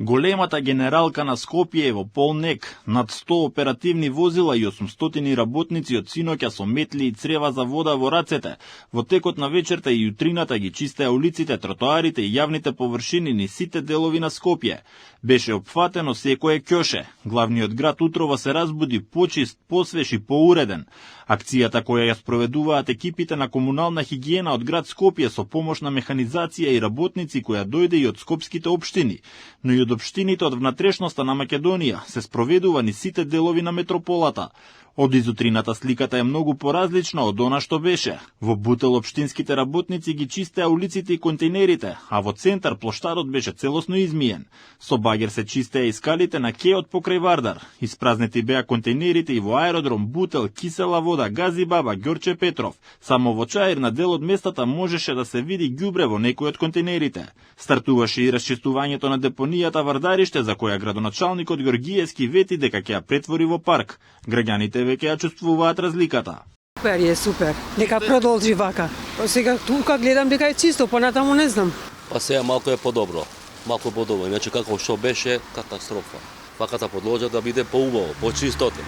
Големата генералка на Скопје е во полнек, над 100 оперативни возила и 800 работници од синоќа со метли и црева за вода во рацете. Во текот на вечерта и утрината ги чистеа улиците, тротоарите и јавните површини низ сите делови на Скопје. Беше опфатено секое ќоше. Главниот град утрова се разбуди почист, посвеж и поуреден. Акцијата која ја спроведуваат екипите на комунална хигиена од град Скопје со помош на механизација и работници која дојде и од скопските општини, но и од општините од внатрешноста на Македонија, се спроведува низ сите делови на метрополата. Од изутрината сликата е многу поразлична од она што беше. Во Бутел општинските работници ги чистеа улиците и контейнерите, а во центар плоштадот беше целосно измиен. Со багер се чистеа и скалите на кеот покрај Вардар. Испразнети беа контейнерите и во аеродром Бутел, Кисела вода, Гази Баба, Ѓорче Петров. Само во чаир на дел од местата можеше да се види ѓубре во некој од контейнерите. Стартуваше и расчистувањето на депонијата Вардариште, за која градоначалникот Ѓоргиевски вети дека ќе ја претвори во парк. Граѓаните веќе ја чувствуваат разликата. Супер е, супер. Нека продолжи вака. Сега тука гледам дека е чисто, понатаму не знам. Па сега малку е подобро. Малку подобро, иначе како што беше катастрофа. Ваката продолжа да биде поубаво, почистоте.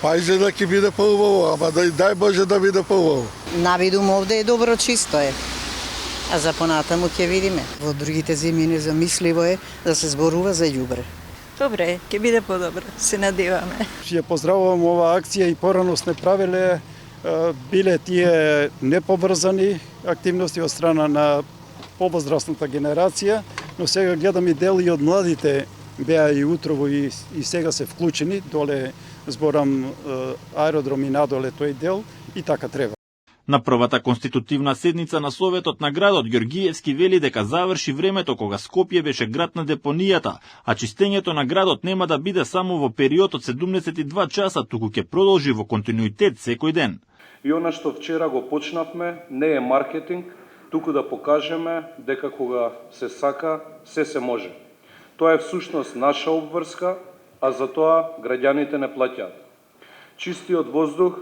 Па изгледа ќе биде поубаво, ама дај Боже да биде поубаво. Навидум овде е добро, чисто е. А за понатаму ќе видиме. Во другите земји незамисливо е да се зборува за ѓубре. Добре, ќе биде подобро, се надеваме. Ја поздравувам оваа акција и порано сме правеле, биле тие неповрзани активности од страна на повозрастната генерација, но сега гледам и дел и од младите беа и утрово и сега се вклучени, доле зборам аеродром и надоле тој дел и така треба. На првата конститутивна седница на Советот на градот Ѓоргиевски вели дека заврши времето кога Скопје беше град на депонијата, а чистењето на градот нема да биде само во период од 72 часа, туку ќе продолжи во континуитет секој ден. И она што вчера го почнавме не е маркетинг, туку да покажеме дека кога се сака, се може. Тоа е всушност наша обврска, а за тоа граѓаните не плаќаат. Чистиот воздух,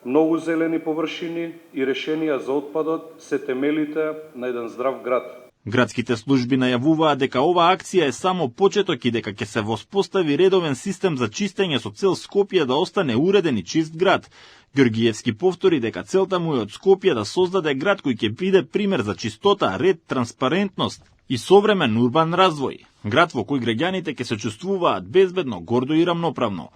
многу зелени површини и решенија за отпадот се темелите на еден здрав град. Градските служби најавуваат дека оваа акција е само почеток и дека ќе се воспостави редовен систем за чистење со цел Скопје да остане уреден и чист град. Ѓоргиевски повтори дека целта му е од Скопје да создаде град кој ќе биде пример за чистота, ред, транспарентност и современ урбан развој. Град во кој граѓаните ќе се чувствуваат безбедно, гордо и рамноправно.